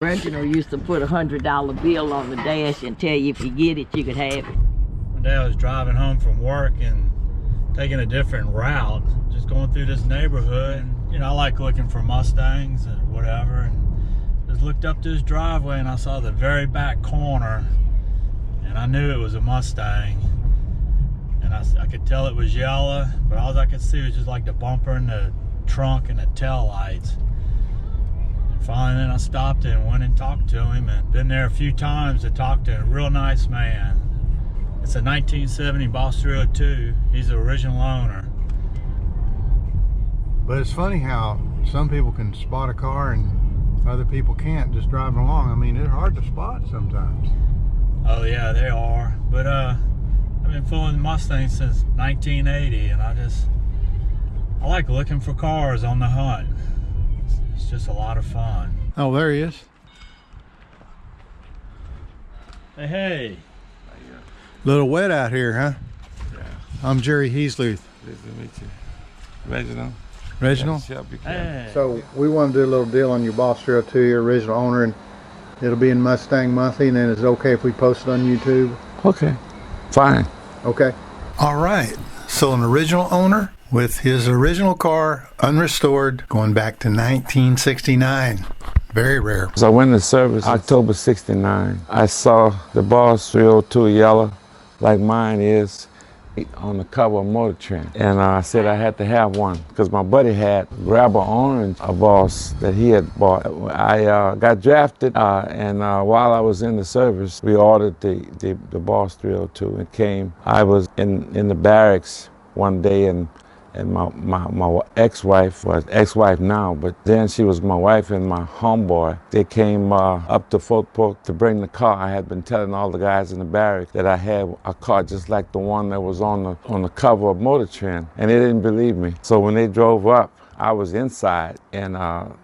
Original used to put $100 bill on the dash and tell you if you get it, you could have it. One day I was driving home from work and taking a different route, just going through this neighborhood. And, you know, I like looking for Mustangs or whatever. And just looked up this driveway and I saw the very back corner, and I knew it was a Mustang. And I could tell it was yellow, but all I could see was just like the bumper and the trunk and the tail lights. And finally, then I stopped and went and talked to him, and been there a few times to talk to a real nice man. It's a 1970 Boss 302. He's the original owner. But it's funny how some people can spot a car and other people can't just driving along. I mean, it's hard to spot sometimes. Oh yeah, they are. But I've been fooling Mustangs since 1980, and I like looking for cars on the hunt. It's just a lot of fun. Oh, there he is. Hey. Little wet out here, huh? Yeah. I'm Jerry Heasley. Good to meet you. Reginald. Reginald? Hey. So we want to do a little deal on your Boss 302, your original owner, and it'll be in Mustang Monthly, and then is it okay if we post it on YouTube? Okay. Fine. Okay. All right. So an original owner with his original car, unrestored, going back to 1969. Very rare. So I went to service October 69. I saw the Boss 302 yellow, like mine is, on the cover of Motor Trend. And I said I had to have one because my buddy had Grabber Orange, a Boss that he had bought. I got drafted, and while I was in the service, we ordered the Boss 302. It came. I was in the barracks one day, and my ex-wife was ex-wife now, but then she was my wife and my homeboy. They came up to Fort Polk to bring the car. I had been telling all the guys in the barracks that I had a car just like the one that was on the cover of Motor Trend, and they didn't believe me. So when they drove up, I was inside, and a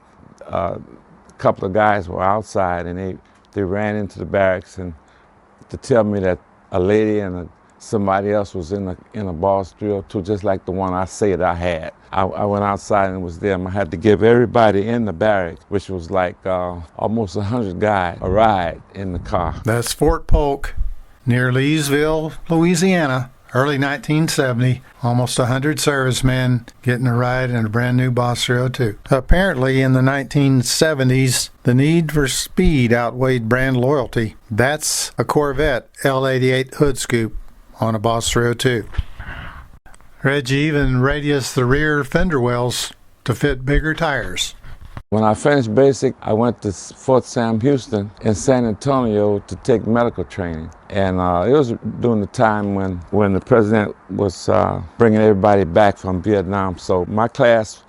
couple of guys were outside, and they ran into the barracks and to tell me that a lady and somebody else was in a Boss 302, just like the one I said I had. I went outside and it was them. I had to give everybody in the barracks, which was like almost 100 guys, a ride in the car. That's Fort Polk, near Leesville, Louisiana, early 1970. Almost 100 servicemen getting a ride in a brand new Boss 302. Apparently in the 1970s, the need for speed outweighed brand loyalty. That's a Corvette L88 hood scoop on a Boss 302. Reggie even radiused the rear fender wells to fit bigger tires. When I finished basic, I went to Fort Sam Houston in San Antonio to take medical training. And it was during the time when the president was bringing everybody back from Vietnam. So my class,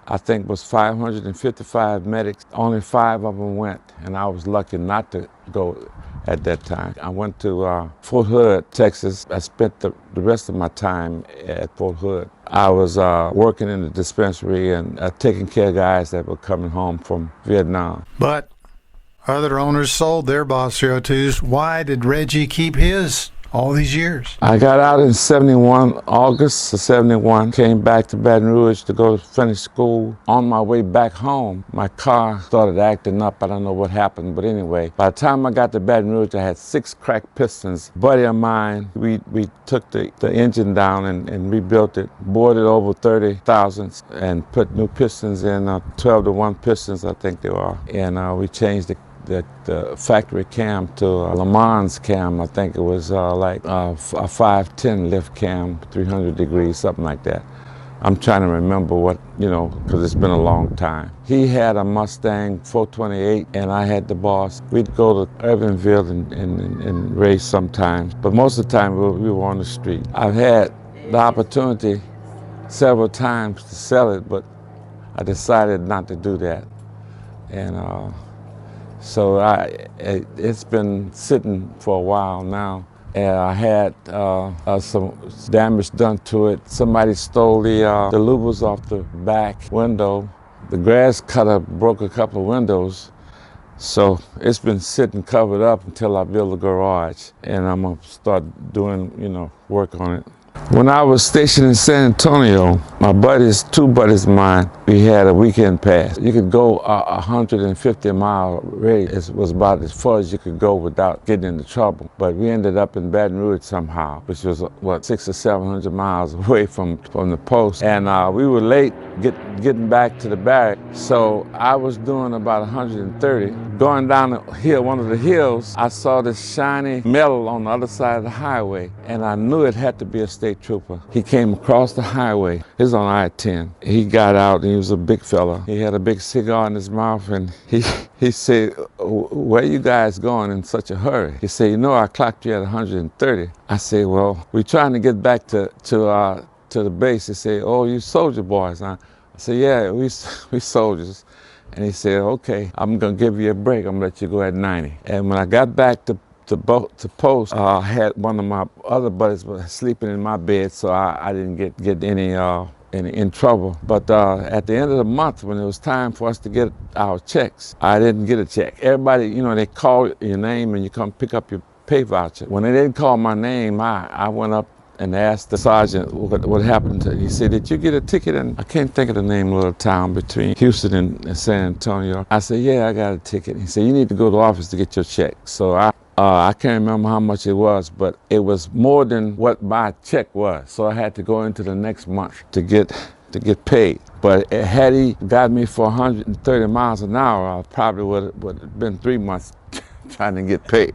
I think, was 555 medics. Only 5 of them went, and I was lucky not to go at that time. I went to Fort Hood, Texas. I spent the rest of my time at Fort Hood. I was working in the dispensary and taking care of guys that were coming home from Vietnam. But other owners sold their Boss 302s. Why did Reggie keep his all these years? I got out in 71, August of 71, came back to Baton Rouge to go to finish school. On my way back home, my car started acting up. I don't know what happened, but anyway, by the time I got to Baton Rouge, I had 6 cracked pistons. A buddy of mine, we took the engine down and rebuilt it, bored it over 30,000 and put new pistons in, 12-to-1 pistons, I think they are. And we changed the factory cam to a Le Mans cam. I think it was like a 510 lift cam, 300 degrees, something like that. I'm trying to remember what, because it's been a long time. He had a Mustang 428 and I had the Boss. We'd go to Irvinville and race sometimes, but most of the time we were on the street. I've had the opportunity several times to sell it, but I decided not to do that. And so it's been sitting for a while now, and I had some damage done to it. Somebody stole the louvers off the back window. The grass cutter broke a couple of windows, so it's been sitting covered up until I build a garage, and I'm gonna start doing work on it When I was stationed in San Antonio, my buddies, two buddies of mine, we had a weekend pass. You could go 150-mile radius. It was about as far as you could go without getting into trouble. But we ended up in Baton Rouge somehow, which was, 600 or 700 miles away from the post. And we were late getting back to the barrack. So I was doing about 130. Going down the hill, one of the hills, I saw this shiny metal on the other side of the highway, and I knew it had to be a state trooper. He came across the highway. It was on I-10. He got out, and he was a big fella. He had a big cigar in his mouth, and he said, "Where you guys going in such a hurry?" He said, "You know, I clocked you at 130. I said, "Well, we're trying to get back to the base." He said, "Oh, you soldier boys, huh?" I said, "Yeah, we soldiers." And he said, "Okay, I'm gonna give you a break. I'm gonna let you go at 90. And when I got back to post, I had one of my other buddies was sleeping in my bed, so I didn't get any in trouble. But at the end of the month, when it was time for us to get our checks, I didn't get a check. Everybody, they call your name and you come pick up your pay voucher. When they didn't call my name, I went up and asked the sergeant what happened to it. He said, "Did you get a ticket?" And I can't think of the name of the little town between Houston and San Antonio. I said, "Yeah, I got a ticket." He said, "You need to go to the office to get your check." So I can't remember how much it was, but it was more than what my check was. So I had to go into the next month to get paid. But had he got me for 130 miles an hour, I probably would have been 3 months trying to get paid.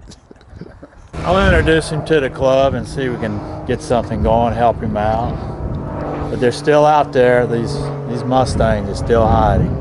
I'll introduce him to the club and see if we can get something going, help him out. But they're still out there. These Mustangs are still hiding.